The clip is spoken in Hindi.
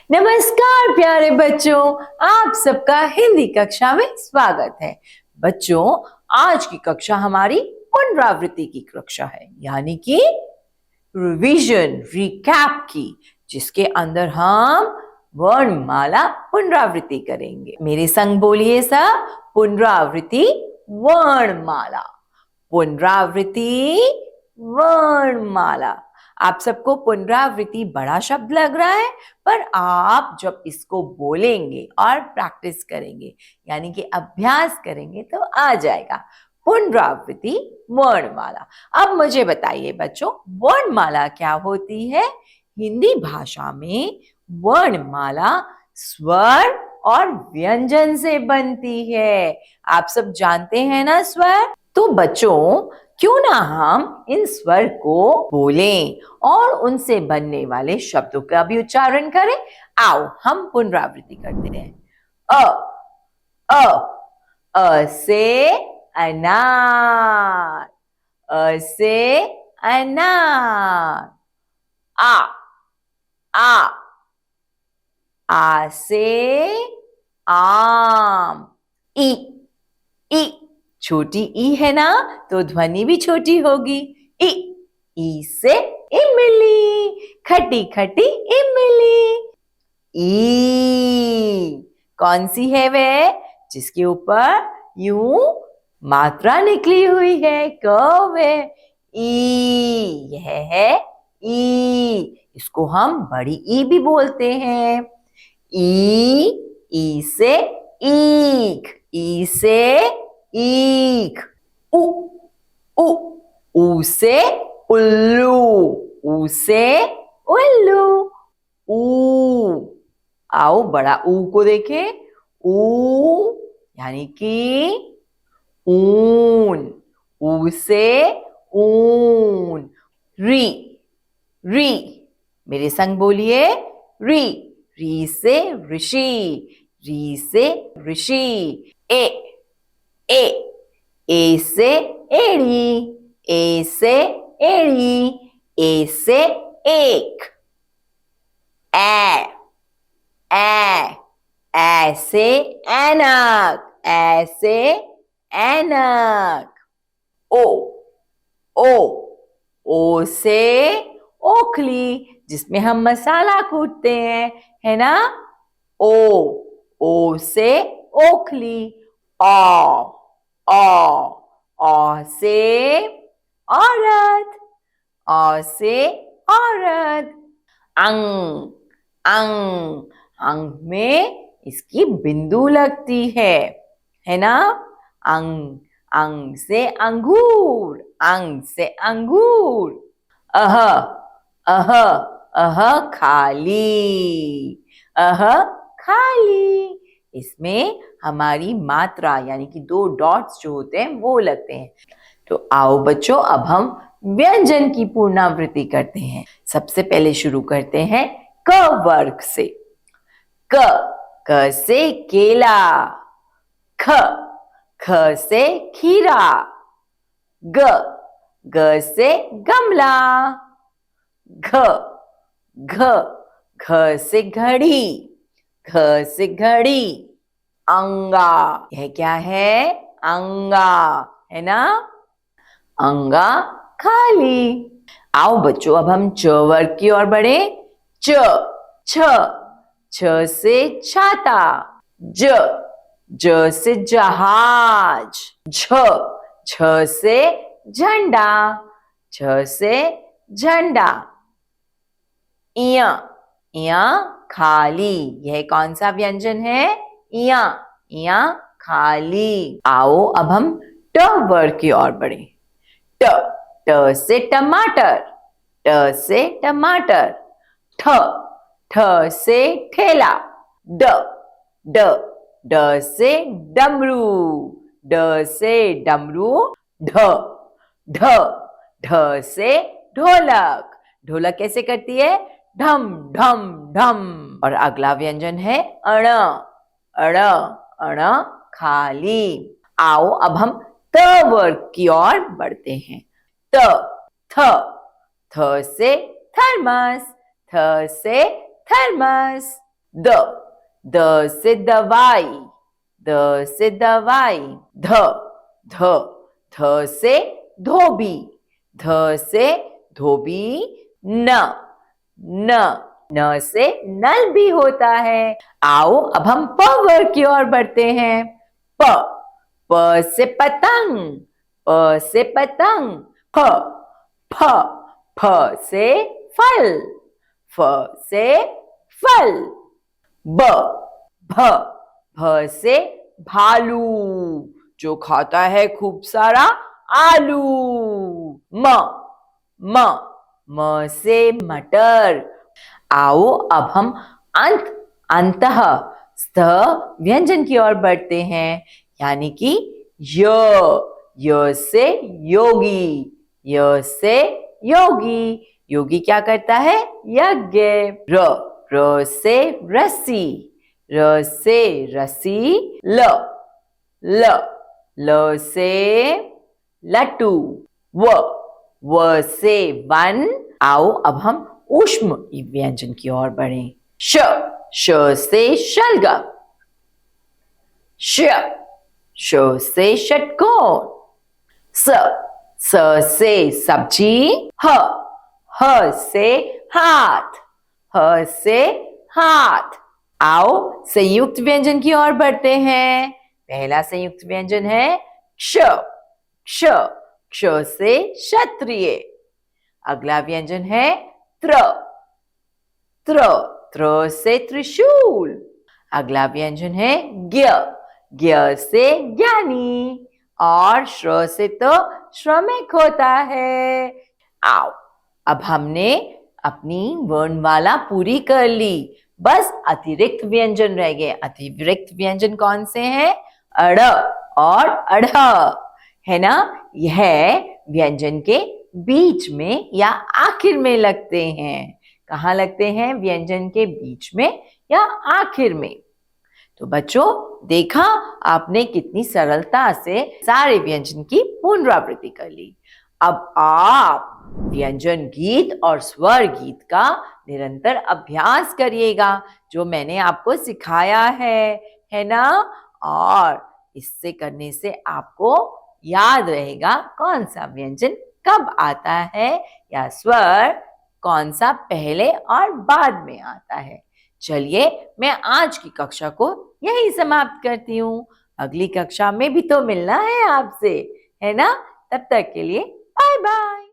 नमस्कार प्यारे बच्चों, आप सबका हिंदी कक्षा में स्वागत है। बच्चों, आज की कक्षा हमारी पुनरावृत्ति की कक्षा है, यानी कि रिवीजन, रिकैप की, जिसके अंदर हम वर्णमाला पुनरावृत्ति करेंगे। मेरे संग बोलिए सब, पुनरावृत्ति वर्णमाला, पुनरावृत्ति वर्णमाला। आप सबको पुनरावृत्ति बड़ा शब्द लग रहा है, पर आप जब इसको बोलेंगे और प्रैक्टिस करेंगे, यानी कि अभ्यास करेंगे, तो आ जाएगा पुनरावृत्ति वर्णमाला। अब मुझे बताइए बच्चों, वर्णमाला क्या होती है? हिंदी भाषा में वर्णमाला स्वर और व्यंजन से बनती है। आप सब जानते हैं ना स्वर? तो बच्चों, क्यों ना हम इन स्वर को बोलें और उनसे बनने वाले शब्दों का भी उच्चारण करें। आओ हम पुनरावृत्ति करते हैं। अ से अनार, अ से अनार। आ से आम। ई छोटी ई है ना, तो ध्वनि भी छोटी होगी। ई से इमली, खटी खटी इमली। ई कौन सी है वे, जिसके ऊपर यूं मात्रा निकली हुई है, कर्व है। ई, यह है ई। इसको हम बड़ी ई भी बोलते हैं। ई से ईख, ई से ईख। उ से उल्लू, उ से उल्लू। ऊ, आओ बड़ा ऊ को देखें। ऊ यानी कि ऊन, ऊ से ऊन। री, मेरे संग बोलिए, री से ऋषि, री से ऋषि। ए से एड़ी, ए से एड़ी, ए से एक। ए से ऐनक, ए से ऐनक। ओ से ओखली, जिसमें हम मसाला कूटते हैं, है ना। ओ से ओखली। औ से औरत, औ से औरत। अंग में इसकी बिंदु लगती है ना। अंग से अंगूर, अंग से अंगूर। अह खाली, अह खाली। इसमें हमारी मात्रा यानी कि 2 डॉट्स जो होते हैं वो लगते हैं। तो आओ बच्चों, अब हम व्यंजन की पुनरावृत्ति करते हैं। सबसे पहले शुरू करते हैं क वर्ग से। क से केला। ख से खीरा। ग से गमला। घ से घड़ी, घ से घड़ी। अंगा, यह क्या है? अंगा, है ना। अंगा खाली। आओ बच्चों, अब हम च वर्ग की ओर बढ़े। छ से छाता। ज से जहाज। झ से झंडा, झ से झंडा। इया खाली, यह कौन सा व्यंजन है? इया खाली। आओ अब हम ट वर्ग की ओर बढ़े। ट से टमाटर, ट से टमाटर। ठ से ठेला। ड से डमरू, ड से डमरू। ढ से ढोलक, ढोलक कैसे करती है? ढम ढम ढम। और अगला व्यंजन है अण, अण खाली। आओ अब हम त वर्ग की ओर बढ़ते हैं। थ, थ से थर्मस, थ से थर्मस। द से दवाई, द से दवाई। ध ध से धोबी, ध से धोबी। न से नल भी होता है। आओ अब हम प वर्ग की ओर बढ़ते हैं। प से पतंग, प से पतंग। फ से फल, फ से फल। भ से भालू, जो खाता है खूब सारा आलू। म से मटर। आओ अब हम अंतः स्थ व्यंजन की ओर बढ़ते हैं, यानी कि य से योगी, य से योगी। योगी क्या करता है? यज्ञ। र से रस्सी, र से रस्सी। ल से लट्टू। व से वन। आओ अब हम ऊष्म व्यंजन की ओर बढ़ें। श से शलगम, श से षटकोण। स से सब्जी। ह से हाथ, ह से हाथ। आओ संयुक्त व्यंजन की ओर बढ़ते हैं। पहला संयुक्त व्यंजन है क्ष, क्ष से क्षत्रिय। अगला व्यंजन है त्र से त्रिशूल। अगला व्यंजन है ज्ञ से ज्ञानी। और श्र से तो श्रमिक होता है। आओ अब हमने अपनी वर्णमाला पूरी कर ली, बस अतिरिक्त व्यंजन रह गए। अतिरिक्त व्यंजन कौन से हैं? अड़ और अढ़, है ना। यह व्यंजन के बीच में या आखिर में लगते हैं। कहाँ लगते हैं? व्यंजन के बीच में या आखिर में। तो बच्चों, देखा आपने कितनी सरलता से सारे व्यंजन की पुनरावृत्ति कर ली। अब आप व्यंजन गीत और स्वर गीत का निरंतर अभ्यास करिएगा, जो मैंने आपको सिखाया है ना। और इससे करने से आपको याद रहेगा कौन सा व्यंजन कब आता है या स्वर कौन सा पहले और बाद में आता है। चलिए, मैं आज की कक्षा को यही समाप्त करती हूँ। अगली कक्षा में भी तो मिलना है आपसे, है ना। तब तक के लिए बाय बाय।